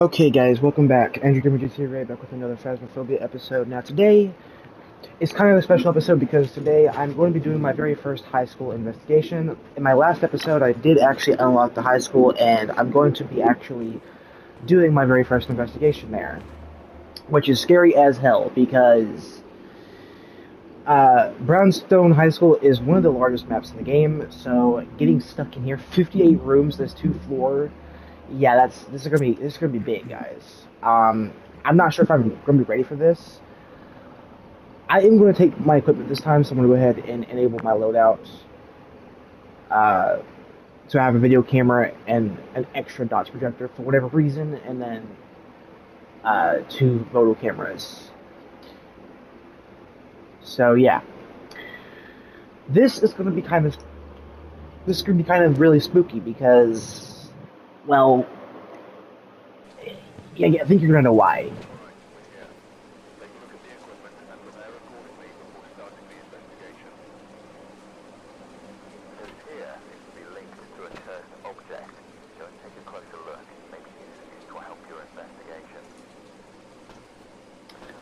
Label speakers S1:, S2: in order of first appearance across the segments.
S1: Okay guys, welcome back. Andrew Grimmages here, right back with another Phasmophobia episode. Now today is kind of a special episode because today I'm going to be doing my very first high school investigation. In my last episode I did actually unlock the high school and I'm going to be actually doing my very first investigation there. Which is scary as hell because Brownstone High School is one of the largest maps in the game, so getting stuck in here, 58 rooms, there's 2 floors. Yeah, this is gonna be big, guys. I'm not sure if I'm gonna be ready for this. I am going to take my equipment this time, so I'm gonna go ahead and enable my loadout. Uh, so I have a video camera and an extra dots projector for whatever reason, and then 2 photo cameras. So yeah, this is gonna be kind of really spooky because, well, yeah, I think you're gonna know why.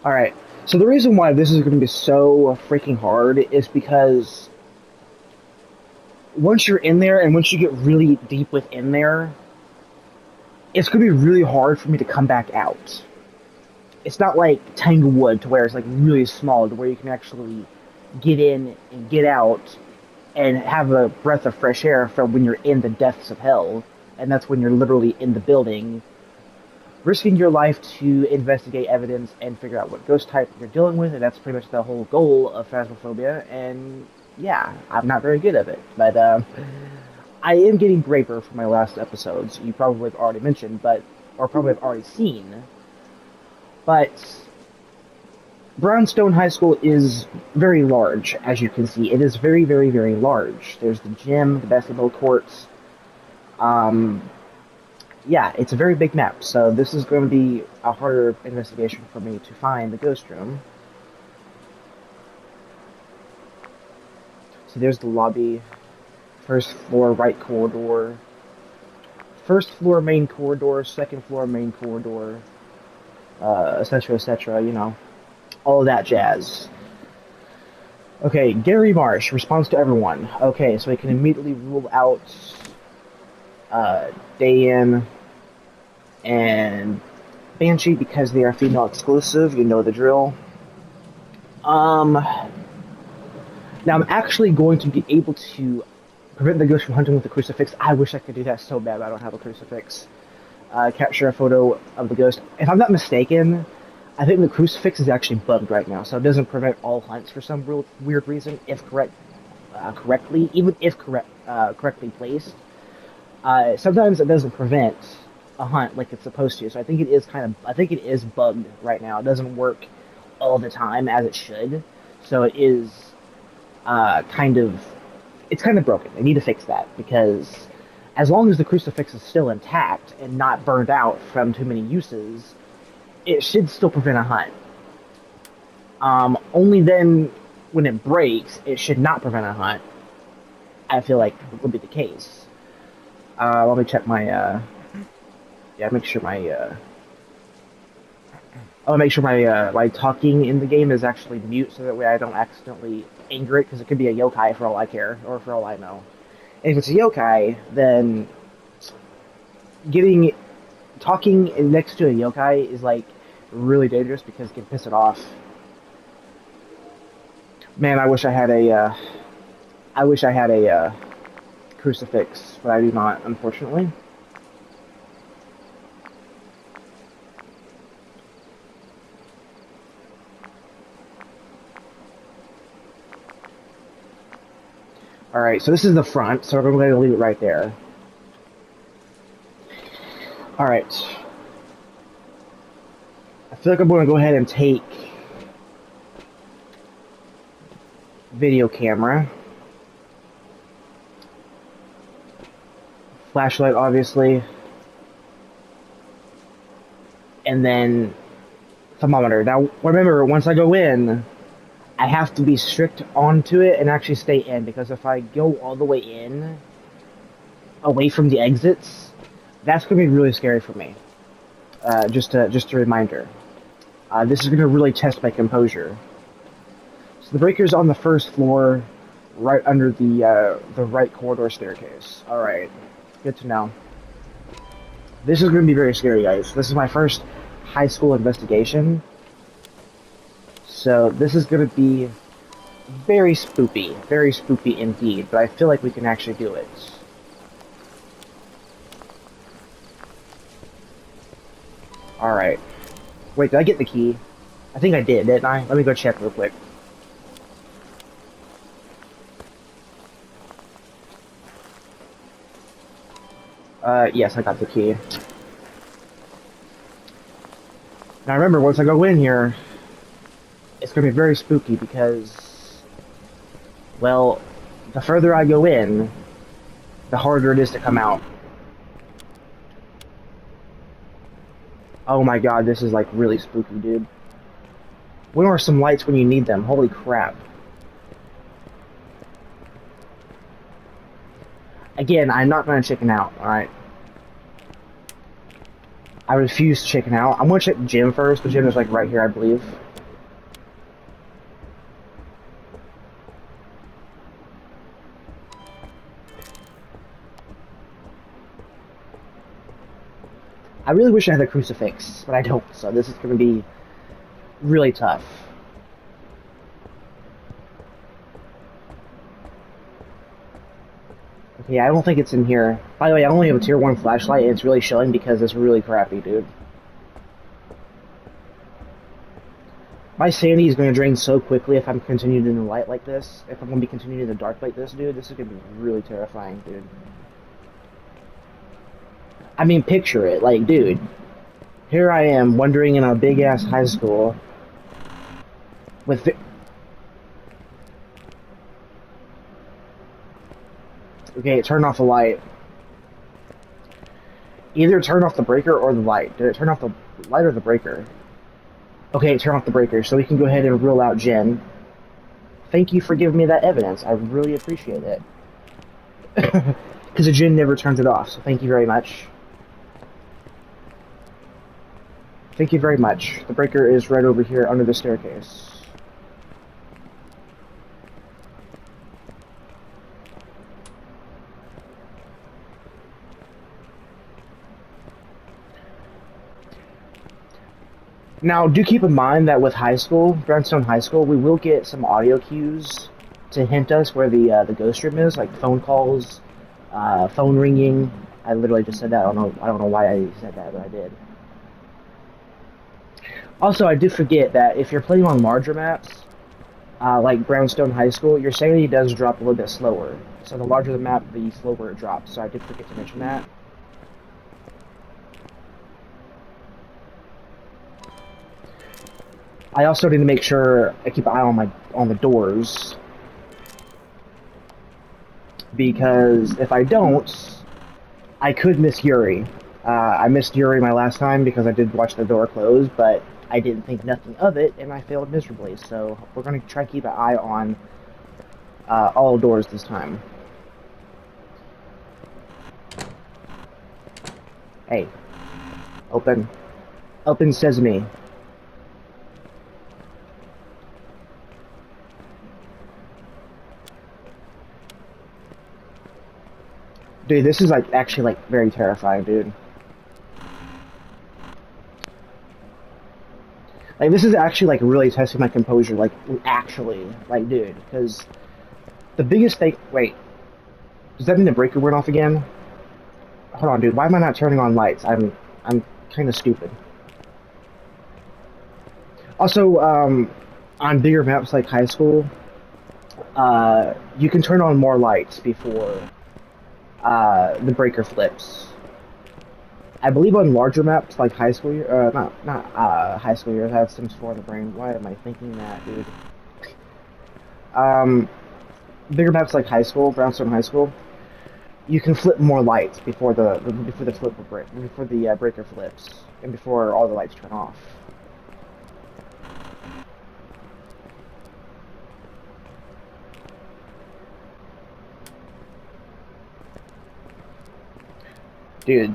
S1: Alright, so the reason why this is going to be so freaking hard is because once you're in there and once you get really deep within there, it's going to be really hard for me to come back out. It's not like Tanglewood to where it's like really small to where you can actually get in and get out and have a breath of fresh air from when you're in the depths of hell, and that's when you're literally in the building risking your life to investigate evidence and figure out what ghost type you're dealing with, and that's pretty much the whole goal of Phasmophobia. And yeah, I'm not very good at it, but I am getting braver for my last episodes. You probably have already mentioned, or probably have already seen. But Brownstone High School is very large, as you can see. It is very, very, very large. There's the gym, the basketball courts. Yeah, it's a very big map, so this is going to be a harder investigation for me to find the ghost room. So there's the lobby, first floor right corridor, first floor main corridor, second floor main corridor, etc., you know, all of that jazz. Okay, Gary Marsh, responds to everyone. Okay, so we can immediately rule out Dayan and Banshee because they are female exclusive. You know the drill. Now I'm actually going to be able to prevent the ghost from hunting with the crucifix. I wish I could do that so bad, but I don't have a crucifix. Capture a photo of the ghost. If I'm not mistaken, I think the crucifix is actually bugged right now, so it doesn't prevent all hunts for some real weird reason. If correctly, even if correctly placed, sometimes it doesn't prevent a hunt like it's supposed to. So I think it is bugged right now. It doesn't work all the time as it should. So it is kind of broken. They need to fix that because as long as the crucifix is still intact and not burned out from too many uses, it should still prevent a hunt. Only then, when it breaks, it should not prevent a hunt. I feel like would be the case. Let me check my. Make sure my. I want to make sure my talking in the game is actually mute, so that way I don't accidentally anger it, because it could be a yokai for all I care, or for all I know. And if it's a yokai, then talking next to a yokai is like really dangerous because it can piss it off. Man, I wish I had a crucifix, but I do not, unfortunately. Alright, so this is the front, so we're going to leave it right there. Alright. I feel like I'm going to go ahead and take video camera. Flashlight, obviously. And then thermometer. Now, remember, once I go in, I have to be strict onto it and actually stay in, because if I go all the way in, away from the exits, that's going to be really scary for me. Just a reminder. This is going to really test my composure. So the breaker's on the first floor, right under the right corridor staircase. All right, good to know. This is going to be very scary, guys. This is my first high school investigation, so this is going to be very spoopy indeed. But I feel like we can actually do it. All right. Wait, did I get the key? I think I didn't I? Let me go check real quick. Yes, I got the key. Now remember, once I go in here, it's going to be very spooky because, well, the further I go in, the harder it is to come out. Oh my god, this is like really spooky, dude. Where are some lights when you need them? Holy crap. Again, I'm not going to chicken out, alright? I refuse to chicken out. I'm going to check the gym first. The gym is like right here, I believe. I really wish I had a crucifix, but I don't, so this is going to be really tough. Okay, I don't think it's in here. By the way, I only have a tier 1 flashlight, and it's really showing because it's really crappy, dude. My sanity is going to drain so quickly if I'm continuing in the light like this. If I'm going to be continuing in the dark like this, dude, this is going to be really terrifying, dude. I mean, picture it. Like, dude, here I am wandering in a big-ass high school with... Okay, turn off the light. Either turn off the breaker or the light. Did it turn off the light or the breaker? Okay, turn off the breaker, so we can go ahead and rule out Jen. Thank you for giving me that evidence. I really appreciate it. Because the Jen never turns it off, so thank you very much. Thank you very much. The breaker is right over here under the staircase. Now, do keep in mind that with high school, Brownstone High School, we will get some audio cues to hint us where the ghost room is, like phone calls, phone ringing. I literally just said that. I don't know why I said that, but I did. Also, I did forget that if you're playing on larger maps, like Brownstone High School, your sanity does drop a little bit slower. So the larger the map, the slower it drops. So I did forget to mention that. I also need to make sure I keep an eye on the doors, because if I don't, I could miss Yuri. I missed Yuri my last time because I did watch the door close, but I didn't think nothing of it, and I failed miserably. So we're going to try to keep an eye on all doors this time. Hey, open sesame. Dude, this is like actually like very terrifying, dude. Like, this is actually like really testing my composure, like actually, like, dude, because the biggest thing. Wait, does that mean the breaker went off again? Hold on, dude. Why am I not turning on lights? I'm kind of stupid. Also, on bigger maps like high school, you can turn on more lights before the breaker flips. I believe on larger maps like high school year, not high school years, I have Sims 4 in the brain. Why am I thinking that, dude? Bigger maps like high school, Brownstone High School, you can flip more lights before the breaker flips, and before all the lights turn off. Dude,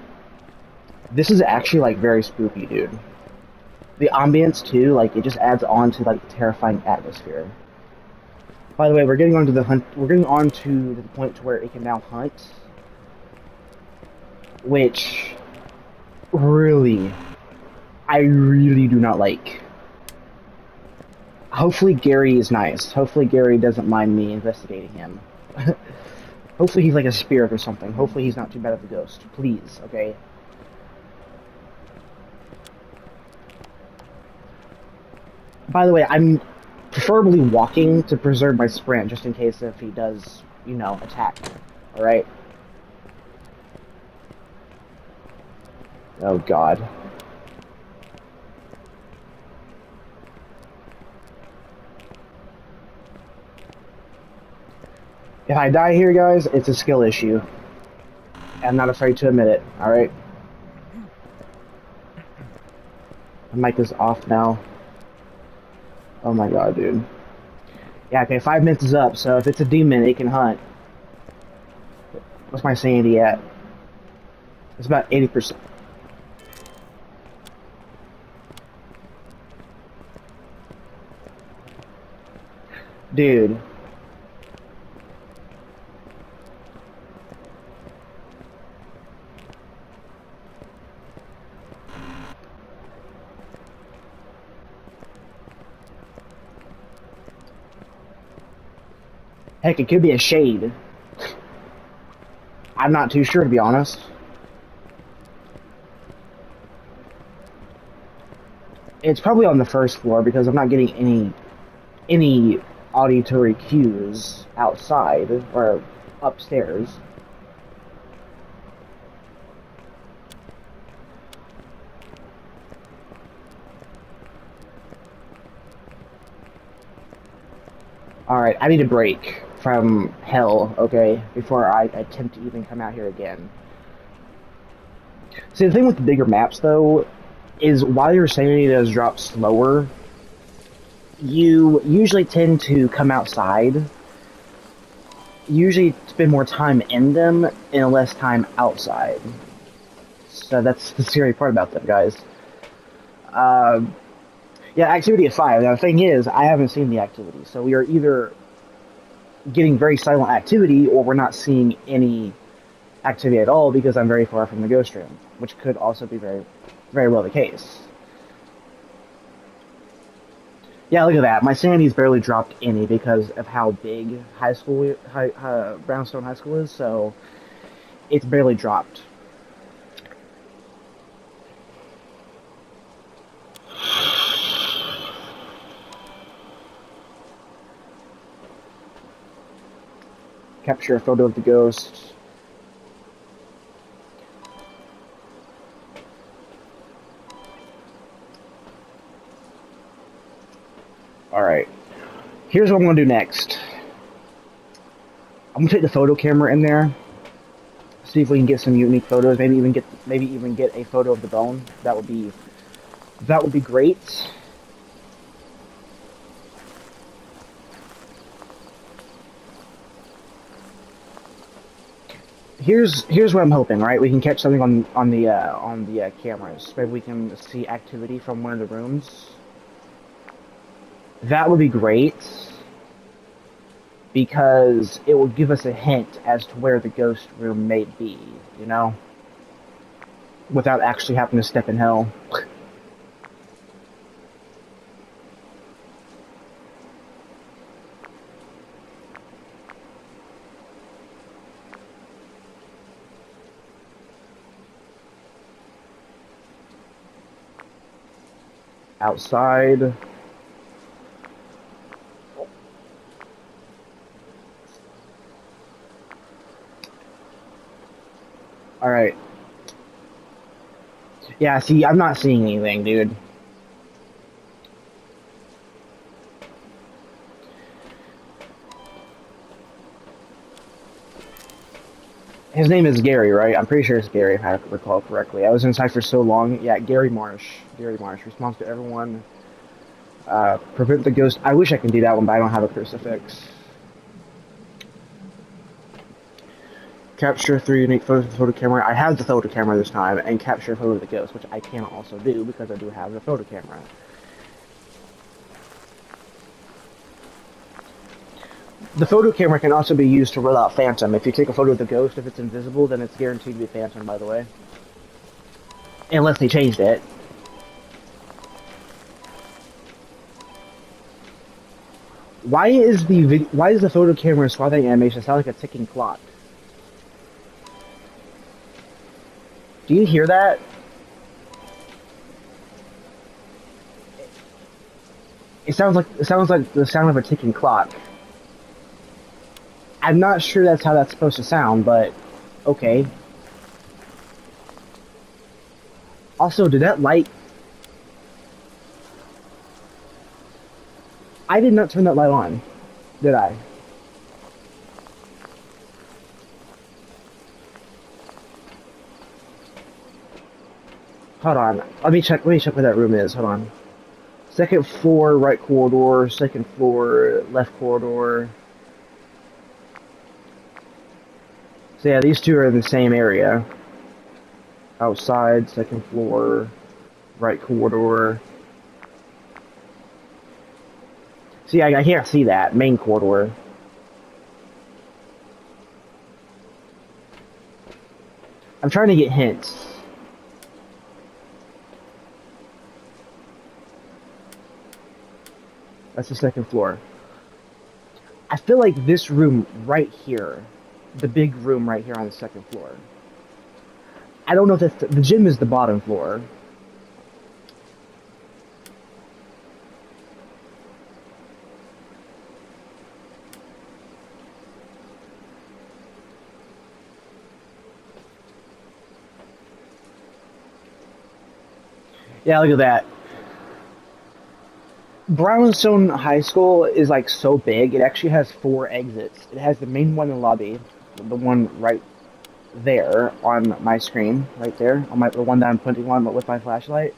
S1: This is actually like very spooky, dude. The ambience too, like it just adds on to like the terrifying atmosphere. By the way, we're getting on to the hunt. We're getting on to the point to where it can now hunt, which really, I really do not like. Hopefully Gary is nice. Hopefully Gary doesn't mind me investigating him. Hopefully he's like a spirit or something. Hopefully he's not too bad of a ghost. Please, okay? By the way, I'm preferably walking to preserve my sprint, just in case if he does, you know, attack. Alright? Oh god. If I die here, guys, it's a skill issue. I'm not afraid to admit it, alright? The mic is off now. Oh my god, dude. Yeah, okay, 5 minutes is up, so if it's a demon, it can hunt. What's my sanity at? It's about 80%. Dude. Heck, it could be a shade. I'm not too sure, to be honest. It's probably on the first floor because I'm not getting any auditory cues outside or upstairs. Alright, I need a break from hell, okay, before I attempt to even come out here again. See, the thing with the bigger maps, though, is while your sanity does drop slower, you usually tend to come outside, usually spend more time in them and less time outside. So that's the scary part about them, guys. Yeah, activity of 5. Now, the thing is, I haven't seen the activity, so we are either getting very silent activity, or we're not seeing any activity at all because I'm very far from the ghost room, which could also be very, very well the case. Yeah, look at that. My sanity's barely dropped any because of how big Brownstone High School is, so it's barely dropped. Capture a photo of the ghost. Alright. Here's what I'm gonna do next. I'm gonna take the photo camera in there. See if we can get some unique photos. Maybe even get a photo of the bone. That would be great. Here's what I'm hoping, right? We can catch something on the cameras. Maybe we can see activity from one of the rooms. That would be great because it will give us a hint as to where the ghost room may be, you know? Without actually having to step in hell. Outside. Alright. Yeah, see, I'm not seeing anything, dude. His name is Gary, right? I'm pretty sure it's Gary, if I recall correctly. I was inside for so long. Yeah, Gary Marsh. Gary Marsh. Responds to everyone. Prevent the ghost. I wish I could do that one, but I don't have a crucifix. Capture 3 unique photos with the photo camera. I have the photo camera this time, and capture a photo of the ghost, which I can also do because I do have the photo camera. The photo camera can also be used to rule out phantom. If you take a photo of the ghost, if it's invisible, then it's guaranteed to be phantom, by the way. Unless they changed it. Why is the photo camera swathing animation sound like a ticking clock? Do you hear that? It sounds like the sound of a ticking clock. I'm not sure that's how that's supposed to sound, but okay. Also, did that light... I did not turn that light on, did I? Hold on. Let me check where that room is. Hold on. Second floor, right corridor. Second floor, left corridor. So yeah, these two are in the same area. Outside, second floor, right corridor. See, I can't see that. Main corridor. I'm trying to get hints. That's the second floor. I feel like this room right here, the big room right here on the second floor. I don't know if that's the gym is the bottom floor. Yeah, look at that. Brownstone High School is like so big. It actually has 4 exits. It has the main one in the lobby, the one right there on my screen, right there, on the one that I'm pointing on with my flashlight.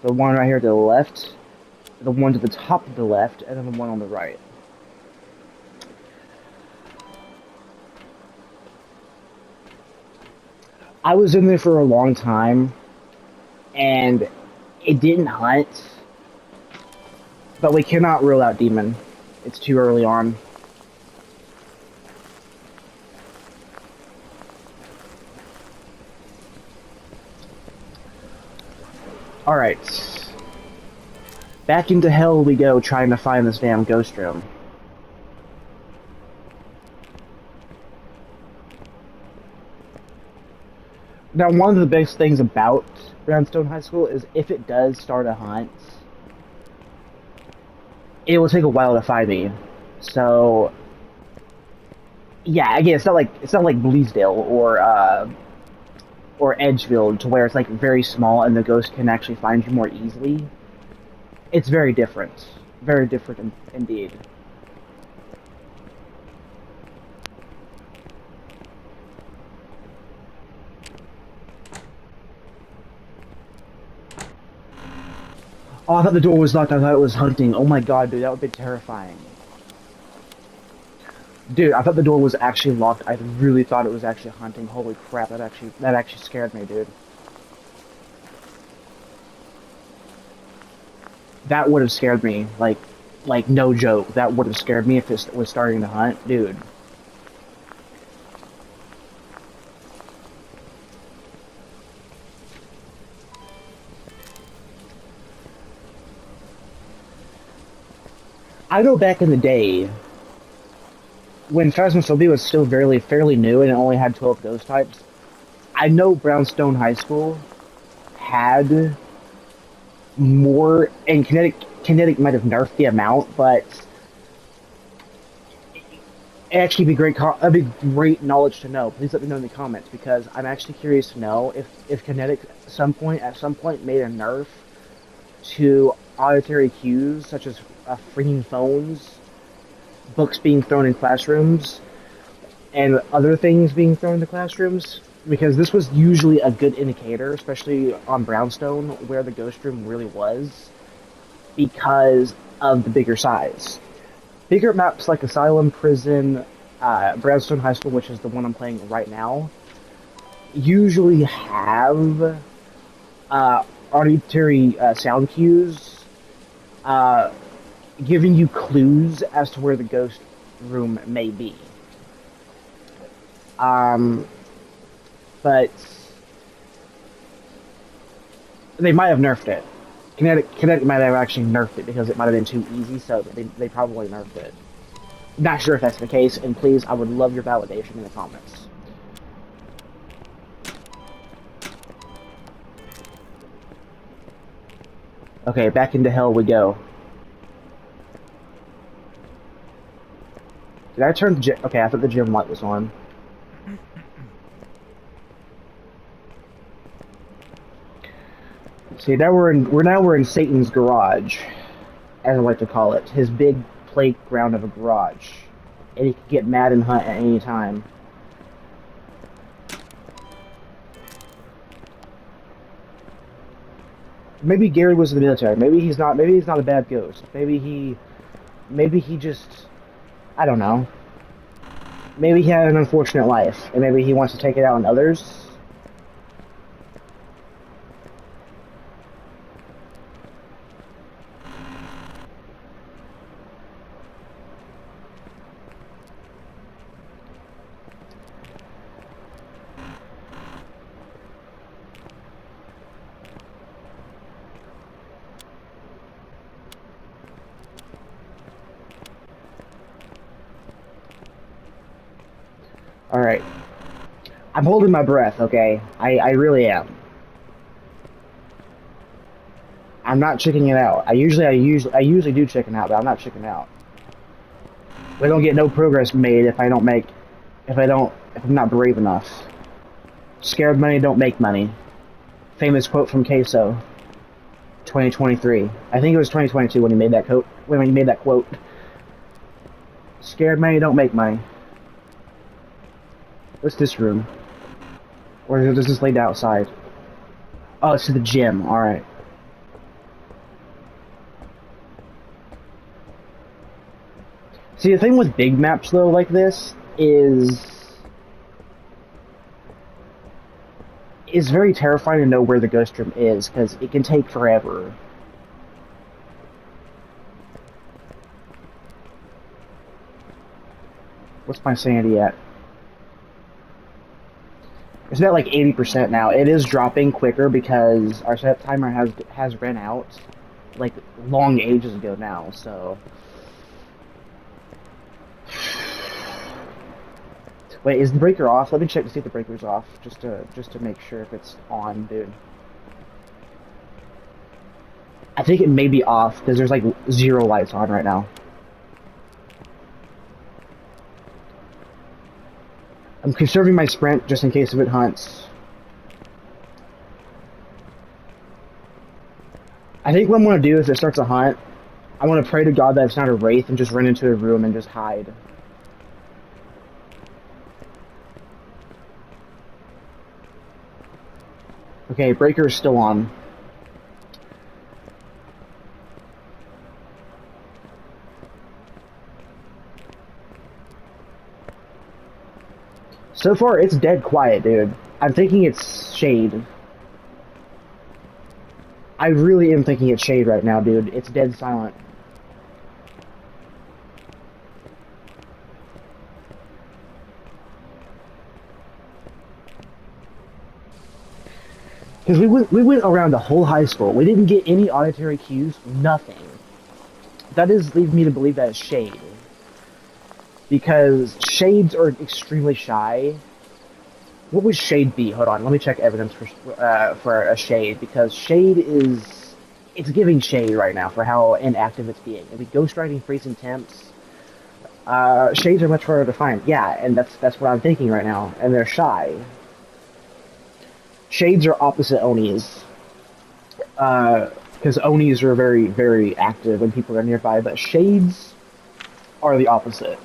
S1: The one right here to the left, the one to the top of the left, and then the one on the right. I was in there for a long time, and it didn't hunt, but we cannot rule out demon. It's too early on. Alright. Back into hell we go trying to find this damn ghost room. Now, one of the best things about Brownstone High School is if it does start a hunt, it will take a while to find me. So, yeah, again, it's not like Bleasdale or Edgefield to where it's like very small and the ghost can actually find you more easily. It's very different indeed. Oh, I thought the door was locked. I thought it was hunting. Oh my god, dude, that would be terrifying. Dude, I thought the door was actually locked. I really thought it was actually hunting. Holy crap, that actually scared me, dude. That would have scared me. Like no joke. That would have scared me if it was starting to hunt, dude. I know back in the day, when Phasmophobia was still fairly new and it only had 12 ghost types, I know Brownstone High School had more, and Kinetic might have nerfed the amount, but it'd actually be it'd be great knowledge to know. Please let me know in the comments because I'm actually curious to know if Kinetic at some point made a nerf to auditory cues such as freaking phones, books being thrown in classrooms, and other things being thrown into classrooms, because this was usually a good indicator, especially on Brownstone, where the ghost room really was, because of the bigger size. Bigger maps like Asylum, Prison, Brownstone High School, which is the one I'm playing right now, usually have auditory sound cues uh, giving you clues as to where the ghost room may be. But they might have nerfed it. Kinetic might have actually nerfed it because it might have been too easy, so they probably nerfed it. Not sure if that's the case, and please, I would love your validation in the comments. Okay, back into hell we go. Did I turn the gym? Okay, I thought the gym light was on. See, now we're in Satan's garage, as I like to call it, his big playground of a garage, and he can get mad and hunt at any time. Maybe Gary was in the military. Maybe he's not. Maybe he's not a bad ghost. Maybe he just, I don't know. Maybe he had an unfortunate life, and maybe he wants to take it out on others. Alright. I'm holding my breath, okay? I really am. I'm not chickening out. I usually do chicken out, but I'm not chickening out. We don't get no progress made if I'm not brave enough. Scared money don't make money. Famous quote from Queso. 2023. I think it was 2022 when he made that quote. Scared money don't make money. What's this room? Or does this lead outside? Oh, it's to the gym. Alright. See, the thing with big maps, though, like this, is it's very terrifying to know where the ghost room is, because it can take forever. What's my sanity at? It's at like 80% now. It is dropping quicker because our set timer has ran out like long ages ago now, so wait, is the breaker off? Let me check to see if the breaker's off, just to make sure if it's on, dude. I think it may be off because there's like 0 lights on right now. I'm conserving my sprint just in case if it hunts. I think what I'm going to do if it starts to hunt, I want to pray to God that it's not a wraith and just run into a room and just hide. Okay, breaker is still on. So far, it's dead quiet, dude. I'm thinking it's shade. I really am thinking it's shade right now, dude. It's dead silent. Because we went around the whole high school. We didn't get any auditory cues, nothing. That leads me to believe that it's shade. Because shades are extremely shy. What would shade be? Hold on, let me check evidence for a shade, because shade it's giving shade right now for how inactive it's being. I mean, ghost riding freezing temps. Shades are much harder to find. Yeah, and that's what I'm thinking right now. And they're shy. Shades are opposite Onis. Because Onis are very, very active when people are nearby, but shades are the opposite.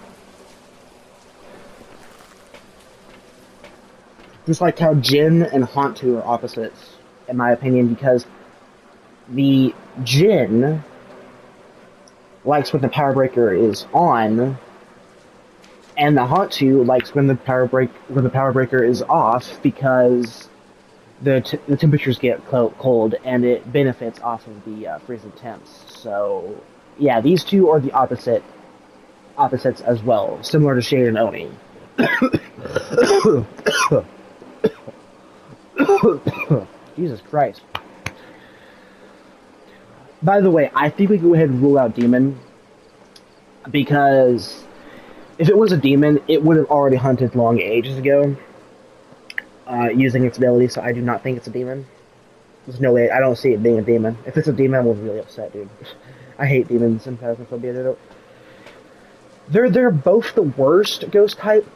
S1: Just like how Jinn and Hantu are opposites, in my opinion, because the Jinn likes when the power breaker is on, And the Hantu likes when the power breaker is off because the temperatures get cold and it benefits off of the freezing temps. So yeah, these two are the opposites as well, similar to Shade and Oni. Jesus Christ. By the way, I think we go ahead and rule out Demon because if it was a demon, it would have already hunted long ages ago using its ability, so I do not think it's a demon. There's no way. I don't see it being a demon. If it's a demon, I'm really upset, dude. I hate demons and Phasmophobia. They're both the worst ghost type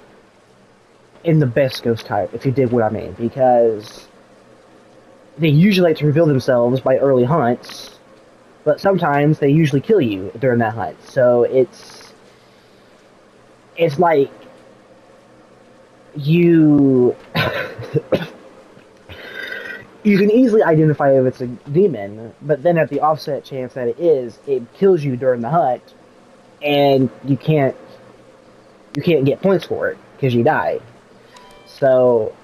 S1: and the best ghost type, if you dig what I mean, because they usually like to reveal themselves by early hunts, but sometimes they usually kill you during that hunt. So it's like you you can easily identify if it's a demon, but then at the offset chance that it is, it kills you during the hunt, and you can't get points for it because you die. So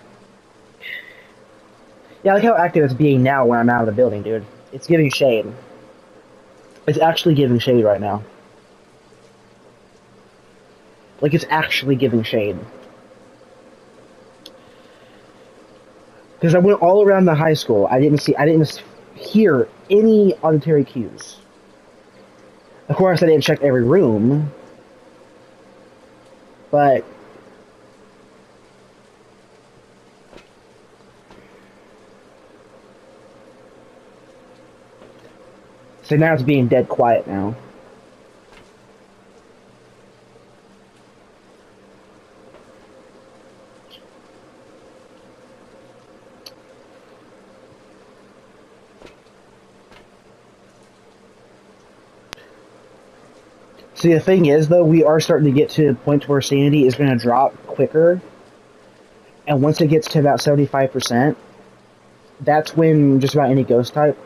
S1: yeah, I like how active it's being now when I'm out of the building, dude. It's giving shade. It's actually giving shade right now. Like, it's actually giving shade. Because I went all around the high school. I didn't hear any auditory cues. Of course, I didn't check every room. But so now it's being dead quiet now. See, the thing is, though, we are starting to get to the point where sanity is going to drop quicker. And once it gets to about 75%, that's when just about any ghost type,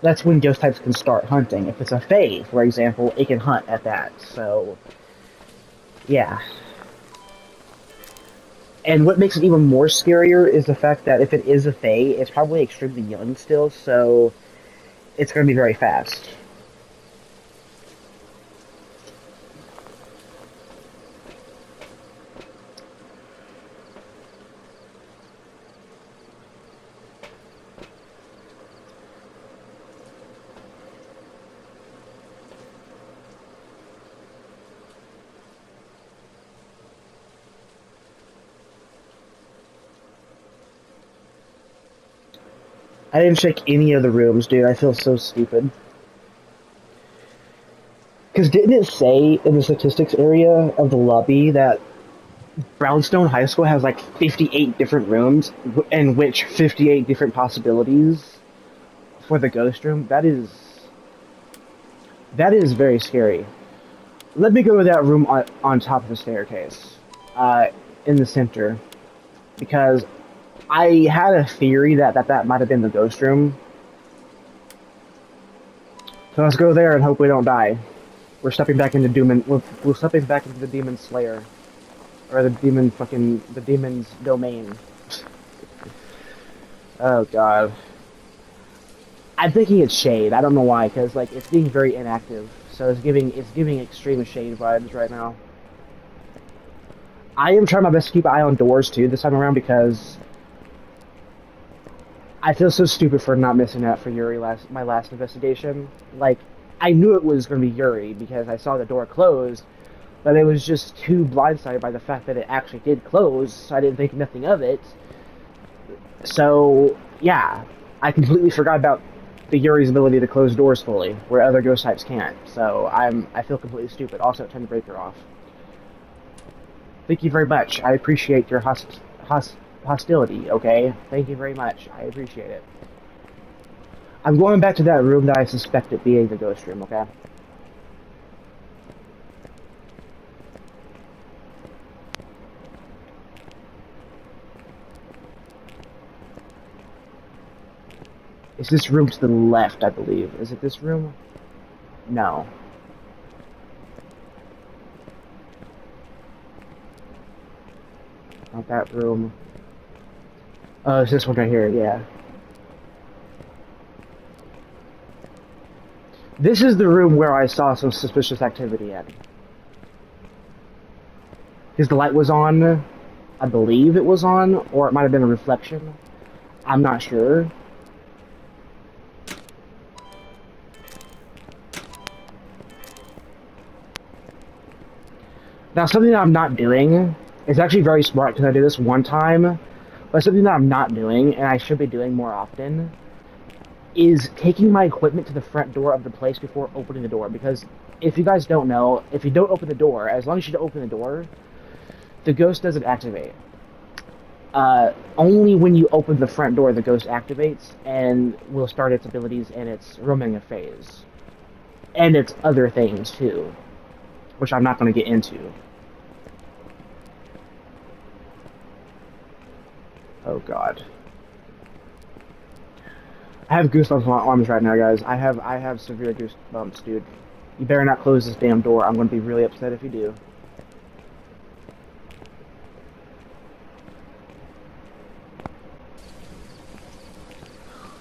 S1: that's when ghost types can start hunting. If it's a Fae, for example, it can hunt at that. So, yeah. And what makes it even more scarier is the fact that if it is a Fae, it's probably extremely young still, so it's going to be very fast. I didn't check any of the rooms, dude. I feel so stupid. Because didn't it say in the statistics area of the lobby that Brownstone High School has like 58 different rooms, in which 58 different possibilities for the ghost room? That is very scary. Let me go to that room on top of the staircase, in the center, because I had a theory that might have been the ghost room. So let's go there and hope we don't die. We're stepping back into we're stepping back into the demon slayer, or the demon's domain. Oh god. I'm thinking it's shade. I don't know why, because like it's being very inactive, so it's giving extreme shade vibes right now. I am trying my best to keep an eye on doors too this time around because I feel so stupid for not missing that for Yuri my last investigation. Like, I knew it was going to be Yuri because I saw the door closed, but it was just too blindsided by the fact that it actually did close, so I didn't think nothing of it. So, yeah, I completely forgot about the Yuri's ability to close doors fully, where other ghost types can't. So, I feel completely stupid. Also, turn the breaker off. Thank you very much. I appreciate your hostility, okay? Thank you very much. I appreciate it. I'm going back to that room that I suspect it being the ghost room, okay? It's this room to the left, I believe. Is it this room? No. Not that room. Oh, it's this one right here, yeah. This is the room where I saw some suspicious activity at. Because the light was on, I believe it was on, or it might have been a reflection. I'm not sure. Now, something that I'm not doing is actually very smart because I did this one time, but something that I'm not doing, and I should be doing more often, is taking my equipment to the front door of the place before opening the door. Because if you guys don't know, if you don't open the door, as long as you don't open the door, the ghost doesn't activate. Only when you open the front door, the ghost activates and will start its abilities and its roaming phase. And its other things, too. Which I'm not going to get into. Oh god. I have goosebumps on my arms right now, guys. I have severe goosebumps, dude. You better not close this damn door. I'm going to be really upset if you do.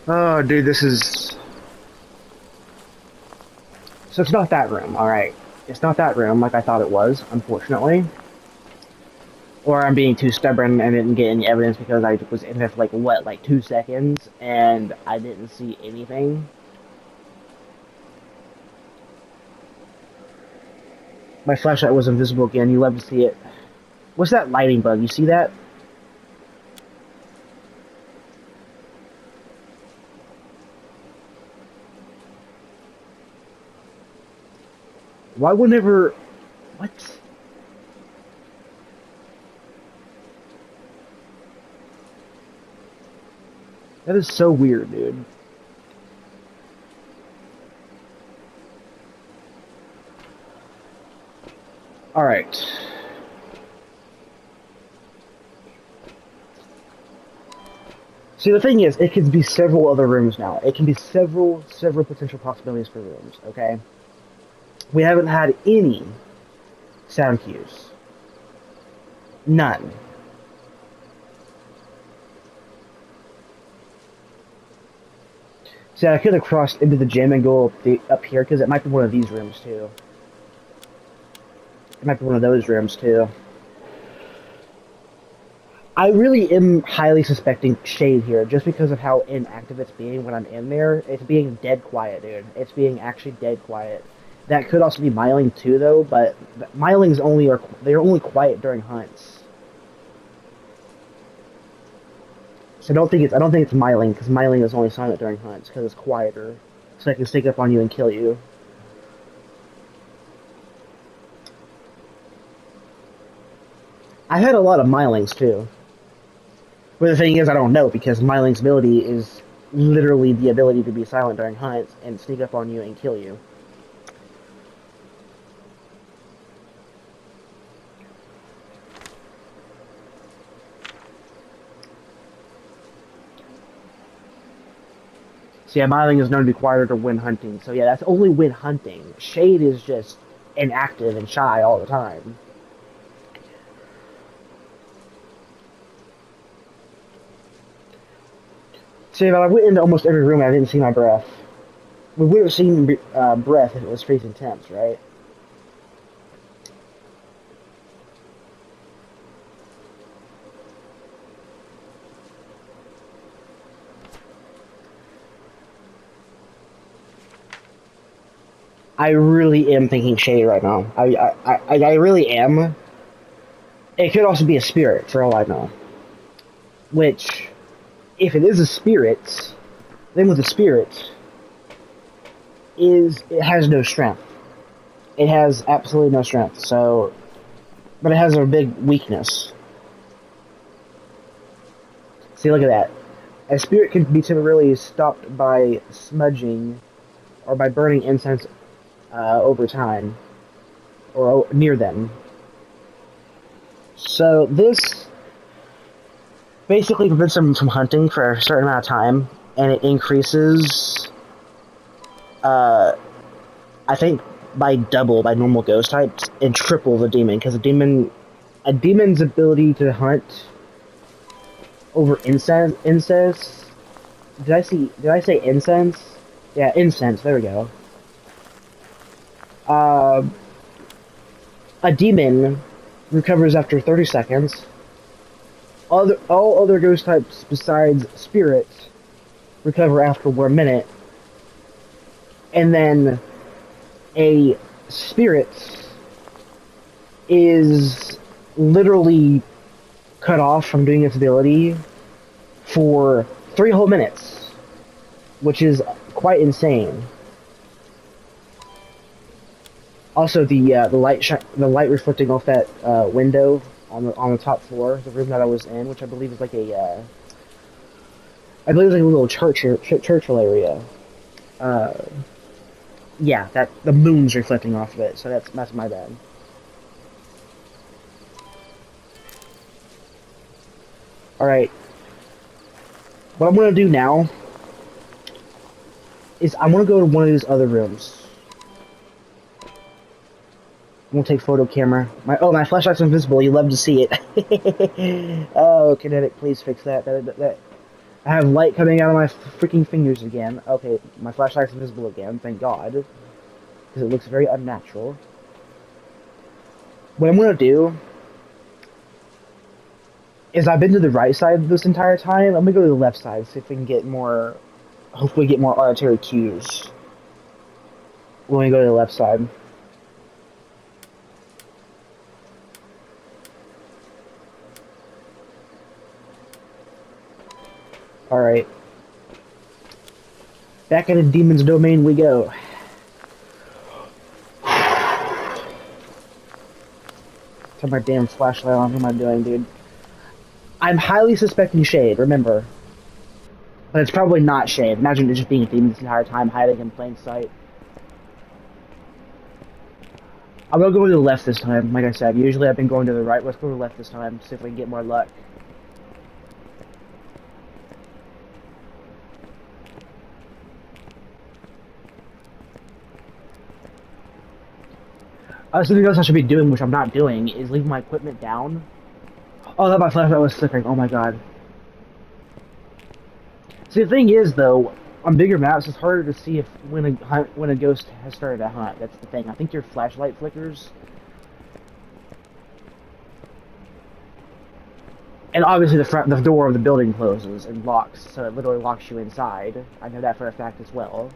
S1: Oh, dude, this is... So it's not that room, alright. It's not that room like I thought it was, unfortunately. Or I'm being too stubborn and didn't get any evidence because I was in there for, like, what, like 2 seconds, and I didn't see anything. My flashlight was invisible again. You love to see it. What's that lighting bug? You see that? Why would never... What? That is so weird, dude. Alright. See, the thing is, it could be several other rooms now. It can be several potential possibilities for rooms, okay? We haven't had any sound cues. None. See, I could have crossed into the gym and go up here, because it might be one of these rooms, too. It might be one of those rooms, too. I really am highly suspecting shade here, just because of how inactive it's being when I'm in there. It's being dead quiet, dude. It's being actually dead quiet. That could also be myling, too, though, but mylings they're only quiet during hunts. So I don't think it's myling, because myling is only silent during hunts, because it's quieter. So I can sneak up on you and kill you. I've had a lot of mylings, too. But the thing is, I don't know, because myling's ability is literally the ability to be silent during hunts and sneak up on you and kill you. So yeah, myling is known to be quieter when hunting. So yeah, that's only when hunting. Shade is just inactive and shy all the time. See, if I went into almost every room, I didn't see my breath. We would have seen breath if it was freezing temps, right? I really am thinking shade right now. I really am. It could also be a spirit, for all I know. Which, if it is a spirit, then with a spirit, it has no strength. It has absolutely no strength. So, but it has a big weakness. See, look at that. A spirit can be temporarily stopped by smudging or by burning incense over time, or near them. So this basically prevents them from hunting for a certain amount of time, and it increases, I think, by double by normal ghost types, and triple the demon, because the demon A demon's ability to hunt over incense. Did I say incense? Yeah, incense. There we go. Uh, a demon recovers after 30 seconds. All other ghost types besides spirits recover after 1 minute. And then a spirit is literally cut off from doing its ability for 3 whole minutes, which is quite insane. Also, the light reflecting off that window on the top floor, the room that I was in, which I believe is like I believe it's like a little churchill area. Yeah, that the moon's reflecting off of it, so that's my bad. All right, what I'm gonna do now is I'm gonna go to one of these other rooms. I'm gonna take photo camera. My flashlight's invisible. You love to see it. Oh, Kinetic, please fix that. I have light coming out of my freaking fingers again. Okay, my flashlight's invisible again. Thank God, because it looks very unnatural. What I'm gonna do is I've been to the right side this entire time. I'm gonna go to the left side, see if we can get more. Hopefully, get more auditory cues when we go to the left side. Alright. Back in the demon's domain we go. Turn my damn flashlight on. What am I doing, dude? I'm highly suspecting shade, remember. But it's probably not shade. Imagine it just being a demon this entire time, hiding in plain sight. I'm gonna go to the left this time, like I said. Usually I've been going to the right. Let's go to the left this time, see if we can get more luck. Something else I should be doing, which I'm not doing, is leaving my equipment down. Oh, that my flashlight was flickering. Oh my god. See, the thing is, though, on bigger maps, it's harder to see if when a ghost has started to hunt. That's the thing. I think your flashlight flickers. And obviously, the door of the building closes and locks, so it literally locks you inside. I know that for a fact as well.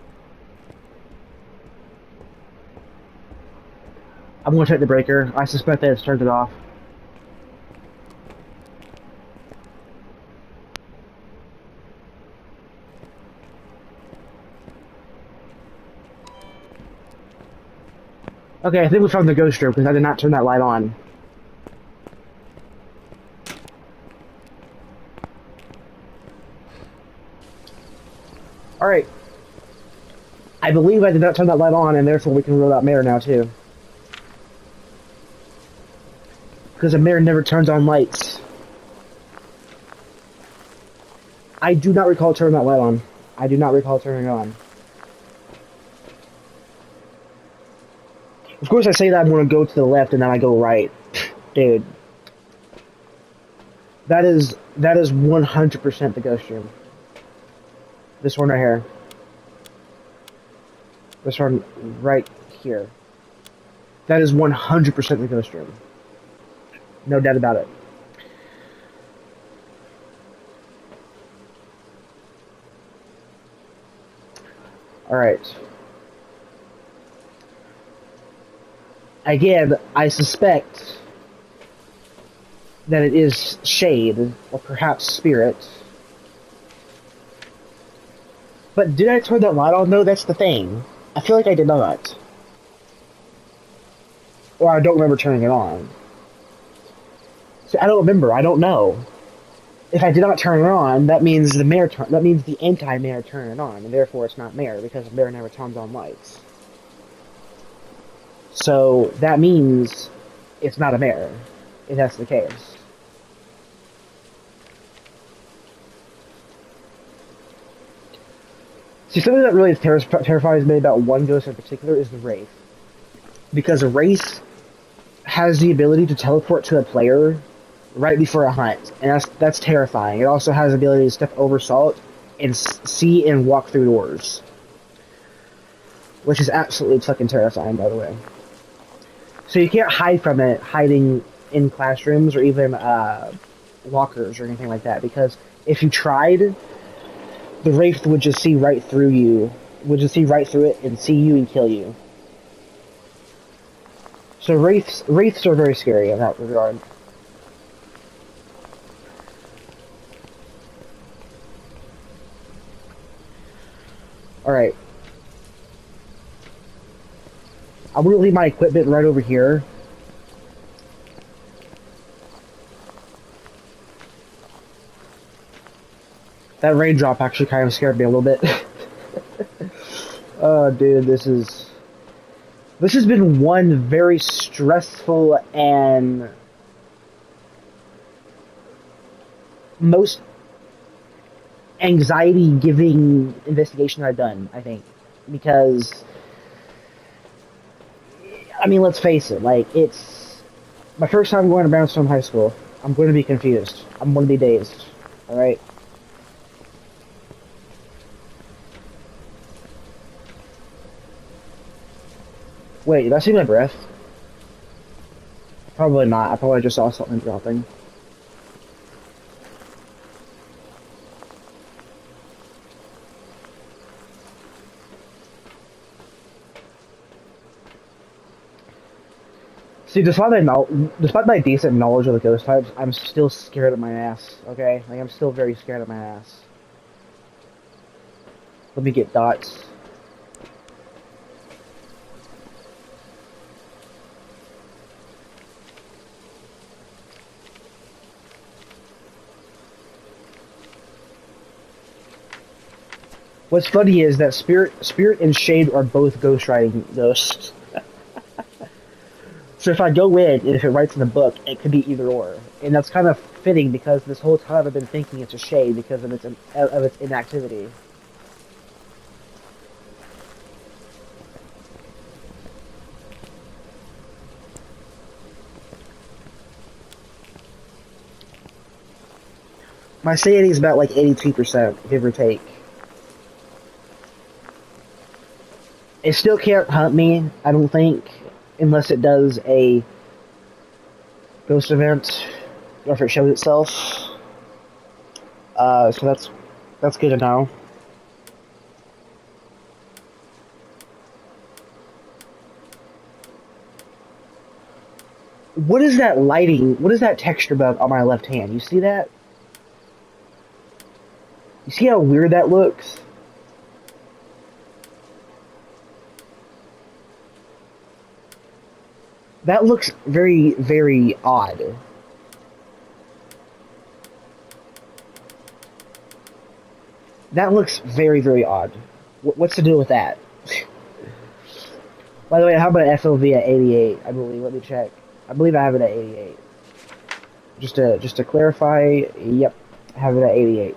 S1: I'm gonna check the breaker. I suspect that it's turned it off. Okay, I think we found the ghost room because I did not turn that light on. Alright. I believe I did not turn that light on, and therefore we can rule out Mare now, too. Because a Mare never turns on lights. I do not recall turning that light on. I do not recall turning it on. Of course I say that I'm going to go to the left and then I go right. Dude. That is 100% the ghost room. This one right here. This one right here. That is 100% the ghost room. No doubt about it. Alright. Again, I suspect that it is shade, or perhaps spirit. But did I turn that light on? No, that's the thing. I feel like I did not. Or I don't remember turning it on. So I don't remember. I don't know. If I did not turn it on, that means the anti-Mare turned it on, and therefore it's not Mare because Mare never turns on lights. So that means it's not a Mare, if that's the case. See, something that really terrifies me about one ghost in particular is the Wraith. Because a Wraith has the ability to teleport to a player right before a hunt, and that's terrifying. It also has the ability to step over salt and see and walk through doors, which is absolutely fucking terrifying, by the way. So you can't hide from it, hiding in classrooms or even lockers or anything like that, because if you tried, the wraith would just see right through you, would just see right through it and see you and kill you. So wraiths are very scary in that regard. Alright. I'm gonna leave my equipment right over here. That raindrop actually kind of scared me a little bit. Oh, dude, this has been one very stressful and most anxiety-giving investigation I've done, I think. Because, I mean, let's face it, like, it's my first time going to Brownstone High School. I'm going to be confused. I'm going to be dazed. Alright? Wait, did I see my breath? Probably not. I probably just saw something dropping. See, despite my decent knowledge of the ghost types, I'm still scared of my ass, okay? Like, I'm still very scared of my ass. Let me get dots. What's funny is that Spirit and Shade are both ghost writing ghosts. So if I go in, and if it writes in the book, it could be either or. And that's kind of fitting because this whole time I've been thinking it's a Shade because of its inactivity. My sanity is about like 82%, give or take. It still can't hunt me, I don't think, unless it does a ghost event, or if it shows itself. So that's good to know. What is that lighting? What is that texture bug on my left hand? You see that? You see how weird that looks? That looks very, very odd. That looks very, very odd. What's to do with that? By the way, how about FOV at 88? I believe. Let me check. I believe I have it at 88. Just to clarify, yep, I have it at 88.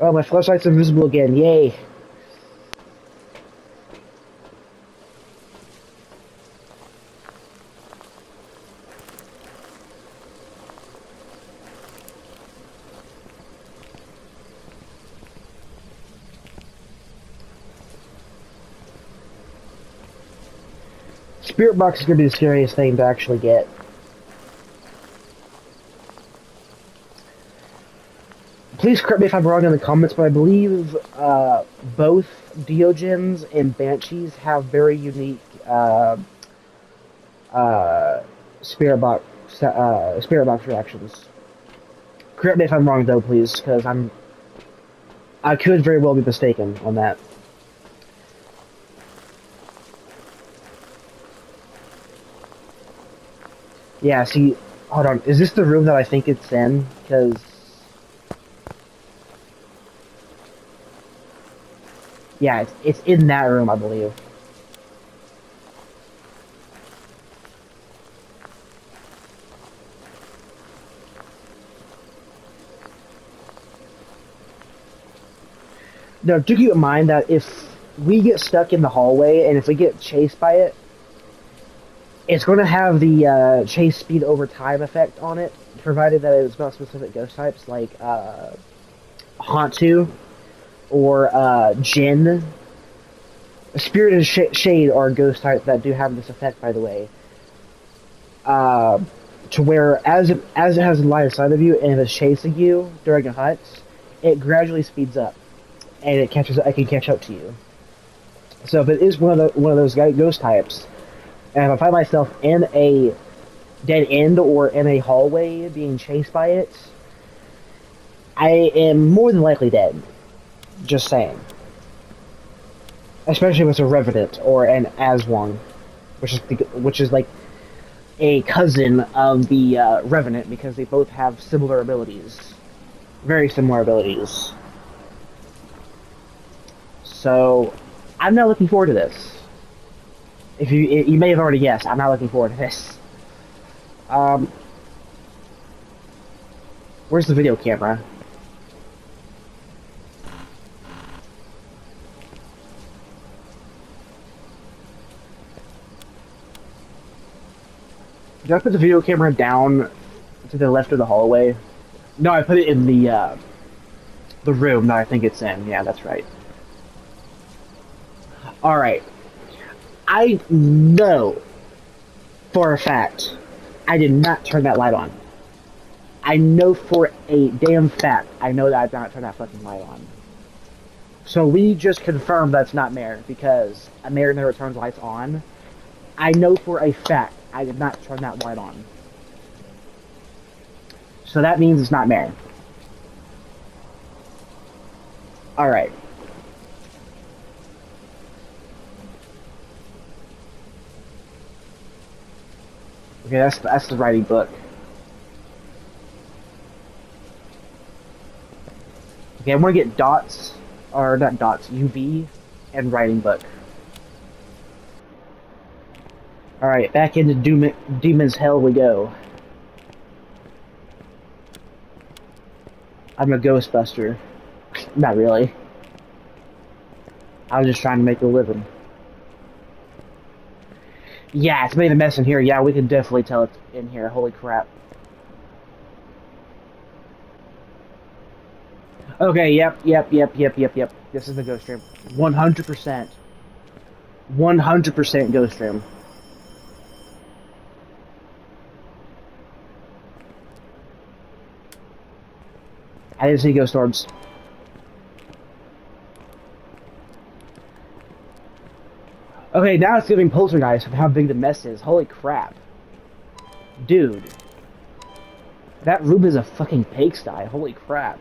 S1: Oh, my flashlight's invisible again. Yay. Spirit box is going to be the scariest thing to actually get. Please correct me if I'm wrong in the comments, but I believe both Diogens and Banshees have very unique spirit box reactions. Correct me if I'm wrong though, please, because I could very well be mistaken on that. Yeah, see, hold on, is this the room that I think it's in? Because yeah, it's in that room, I believe. Now, do keep in mind that if we get stuck in the hallway and if we get chased by it, it's going to have the chase speed over time effect on it, provided that it's not specific ghost types like Hantu or Jinn. Spirit and Shade are ghost types that do have this effect, by the way. To where as it has a line of sight of you and it's chasing you during a hunt, it gradually speeds up and it can catch up to you. So if it is one of those ghost types, and if I find myself in a dead end or in a hallway being chased by it, I am more than likely dead. Just saying. Especially if it's a Revenant or an Aswang, which is like a cousin of the Revenant because they both have similar abilities, very similar abilities. So, I'm not looking forward to this. If you may have already guessed, I'm not looking forward to this. Where's the video camera? Did I put the video camera down to the left of the hallway? No, I put it in the room that I think it's in. Yeah, that's right. Alright. I know for a fact I did not turn that light on. I know for a damn fact I know that I did not turn that fucking light on. So we just confirmed that's not Mare, because a Mare never turns lights on. I know for a fact I did not turn that light on. So that means it's not Mare. Alright. Okay, that's the writing book. Okay, I'm gonna get dots, or not dots, UV, and writing book. Alright, back into Demon's Hell we go. I'm a Ghostbuster. Not really. I was just trying to make a living. Yeah, it's made a mess in here. Yeah, we can definitely tell it's in here. Holy crap. Okay, yep. This is the ghost stream. 100%. 100% ghost stream. I didn't see ghost orbs. Okay, now it's giving poltergeist of how big the mess is. Holy crap. Dude. That room is a fucking pigsty. Holy crap.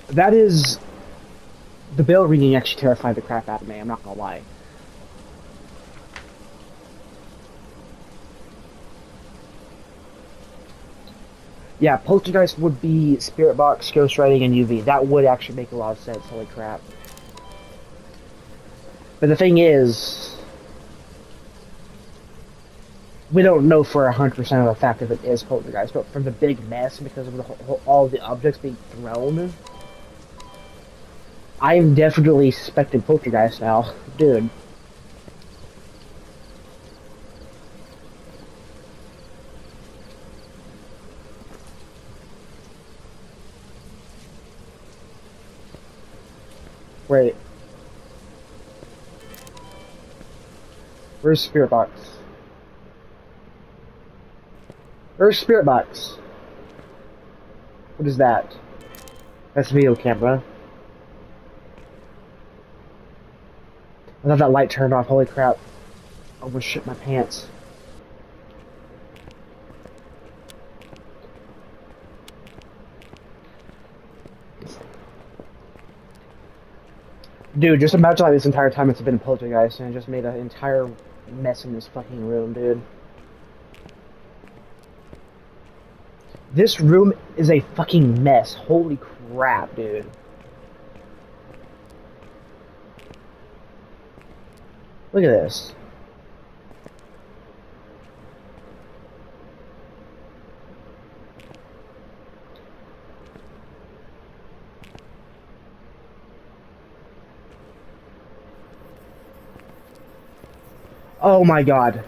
S1: That is... The bell ringing actually terrified the crap out of me, I'm not gonna lie. Yeah, poltergeist would be spirit box, ghost writing, and UV. That would actually make a lot of sense. Holy crap. But the thing is, we don't know for 100% of the fact if it is poltergeist, but from the big mess, because of all the objects being thrown, I am definitely suspecting poltergeist now. Dude. Wait. Where's Spirit Box? Where's Spirit Box? What is that? That's video camera. I thought that light turned off. Holy crap. I almost shit my pants. Dude, just imagine like this entire time it's been a poltergeist and it just made an entire mess in this fucking room, dude. This room is a fucking mess. Holy crap, dude. Look at this. Oh my god.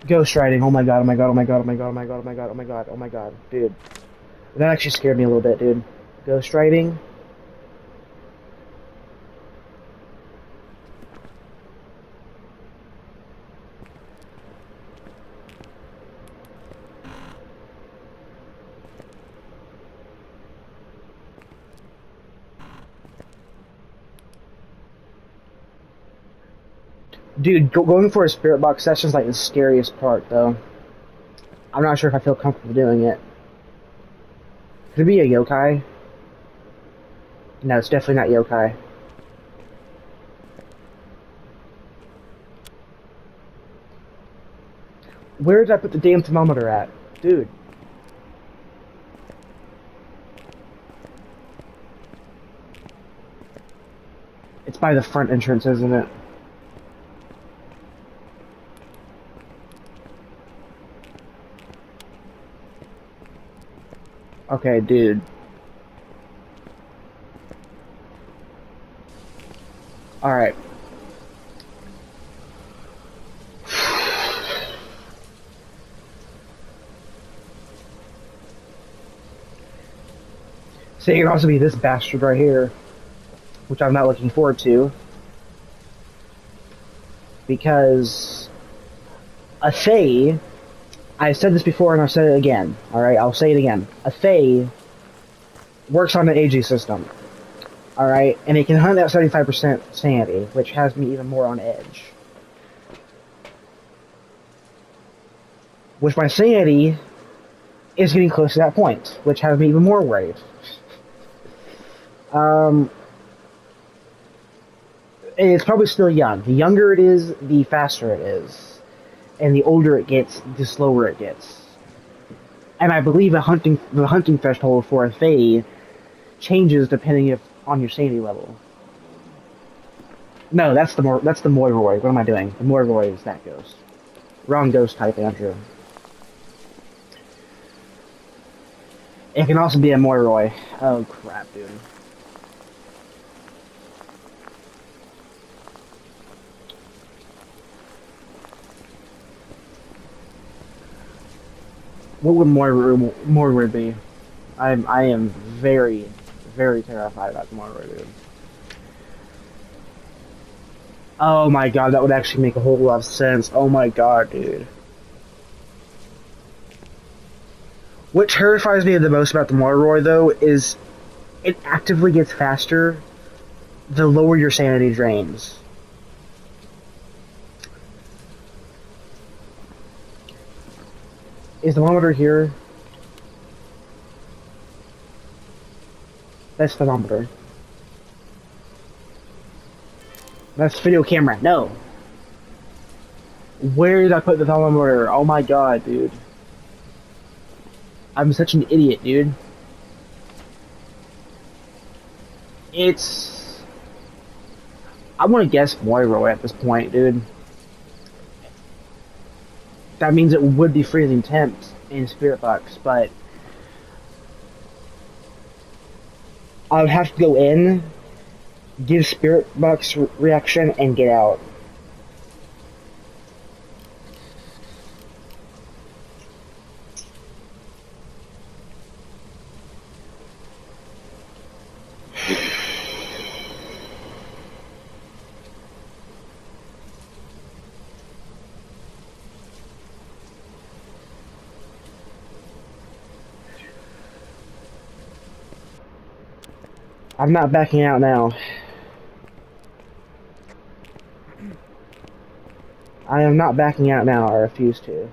S1: Ghost riding. Oh my god, oh my god, oh my god, oh my god, oh my god, oh my god, oh my god, oh my god. Dude. That actually scared me a little bit, dude. Ghost riding. Dude, going for a spirit box session is like the scariest part, though. I'm not sure if I feel comfortable doing it. Could it be a yokai? No, it's definitely not yokai. Where did I put the damn thermometer at? Dude. It's by the front entrance, isn't it? Okay, dude. Alright. So it can also be this bastard right here, which I'm not looking forward to, because a Fae, I said this before and I'll say it again, alright, I'll say it again. A Fae works on an AG system, alright, and it can hunt at 75% sanity, which has me even more on edge. Which my sanity is getting close to that point, which has me even more worried. It's probably still young. The younger it is, the faster it is. And the older it gets, the slower it gets. And I believe the hunting threshold for a Fae changes depending on your sanity level. No, that's the Moiroid. What am I doing? The Moiroid is that ghost. Wrong ghost type, Andrew. It can also be a Moiroid. Oh crap, dude. What would Moiroid be? I am very, very terrified about the Moiroid, dude. Oh my god, that would actually make a whole lot of sense. Oh my god, dude. What terrifies me the most about the Moiroid, though, is it actively gets faster the lower your sanity drains. Is the thermometer here? That's the thermometer. That's video camera. No. Where did I put the thermometer? Oh my god, dude. I'm such an idiot, dude. It's... I want to guess Moiro at this point, dude. That means it would be freezing temps in Spirit Box, but... I would have to go in, give Spirit Box reaction, and get out. I'm not backing out now. I am not backing out now. I refuse to.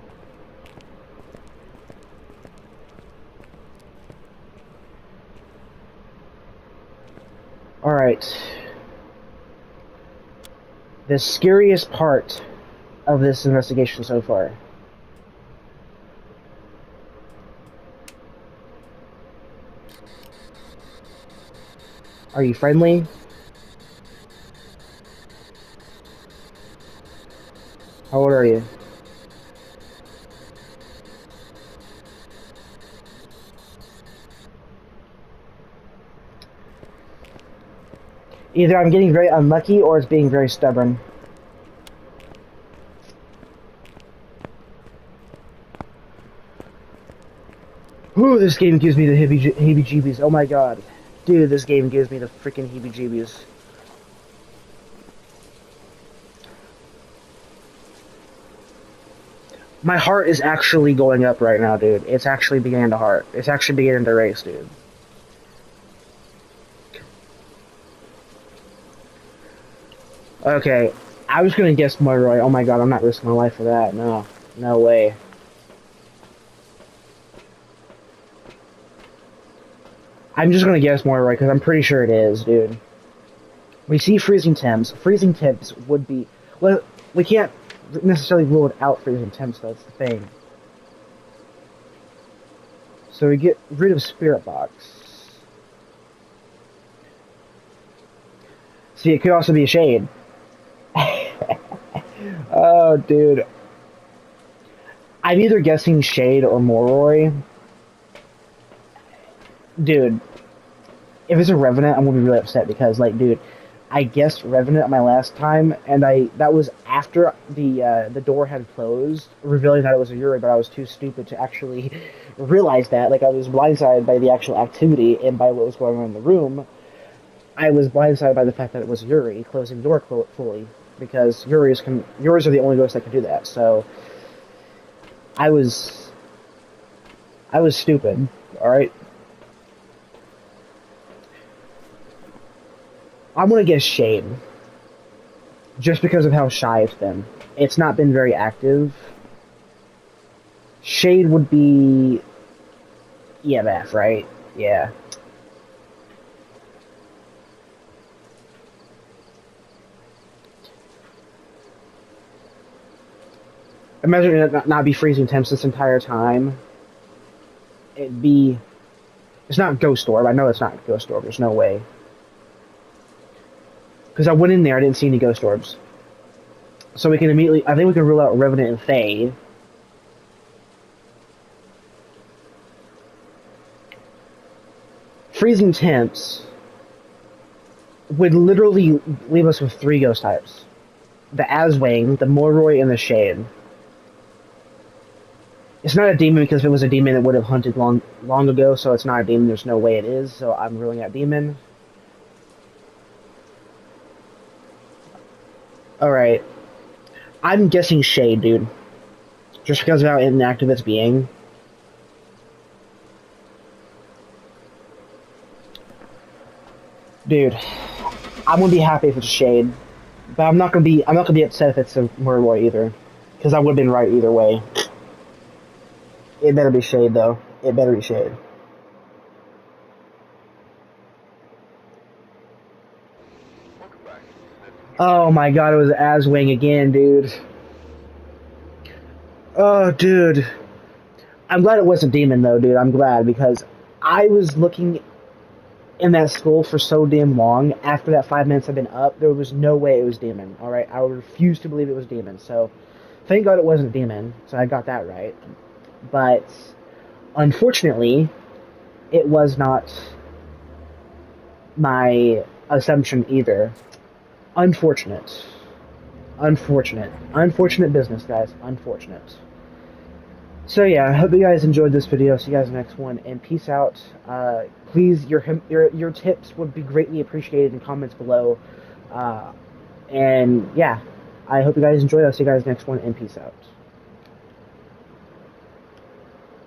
S1: Alright. The scariest part of this investigation so far. Are you friendly? How old are you? Either I'm getting very unlucky or it's being very stubborn. Ooh, this game gives me the heebie-jeebies. Oh my god. Dude, this game gives me the freaking heebie-jeebies. My heart is actually going up right now, dude. It's actually beginning to heart. It's actually beginning to race, dude. Okay, I was gonna guess Moroy. Oh my god, I'm not risking my life for that. No. No way. I'm just gonna guess Moroy because I'm pretty sure it is, dude. We see freezing temps. Freezing temps would be... Well, we can't necessarily rule it out freezing temps, though. That's the thing. So we get rid of Spirit Box. See, it could also be a Shade. Oh, dude. I'm either guessing Shade or Moroi. Dude, if it's a Revenant, I'm gonna be really upset because, like, dude, I guessed Revenant my last time, and that was after the door had closed, revealing that it was a Yuri, but I was too stupid to actually realize that. Like, I was blindsided by the actual activity and by what was going on in the room. I was blindsided by the fact that it was Yuri closing the door fully, because Yuris are the only ghosts that can do that. So I was stupid. All right. I'm gonna guess Shade, just because of how shy it's been. It's not been very active. Shade would be EMF, right? Yeah. Imagine it not be freezing temps this entire time. It'd be... It's not Ghost Orb. I know it's not Ghost Orb. There's no way. Because I went in there, I didn't see any Ghost Orbs. So we can immediately... I think we can rule out Revenant and Fae. Freezing temps would literally leave us with 3 ghost types. The Aswang, the Moroi, and the Shade. It's not a demon because if it was a demon it would have hunted long ago, so it's not a demon, there's no way it is, so I'm ruling out demon. Alright. I'm guessing Shade, dude. Just because of how inactive it's being. Dude. I'm gonna be happy if it's Shade. But I'm not gonna be upset if it's a Murloy either. Because I would have been right either way. It better be Shade though. It better be Shade. Oh my god, it was Aswang again, dude. Oh, dude. I'm glad it wasn't Demon, though, dude. I'm glad, because I was looking in that skull for so damn long. After that 5 minutes I've been up, there was no way it was Demon, alright? I refuse to believe it was Demon, so thank god it wasn't Demon, so I got that right. But, unfortunately, it was not my assumption either. Unfortunate. Unfortunate. Unfortunate business, guys. Unfortunate. So yeah, I hope you guys enjoyed this video. See you guys in the next one, and peace out. Please, your tips would be greatly appreciated in comments below. And yeah, I hope you guys enjoyed. I'll see you guys next one, and peace out.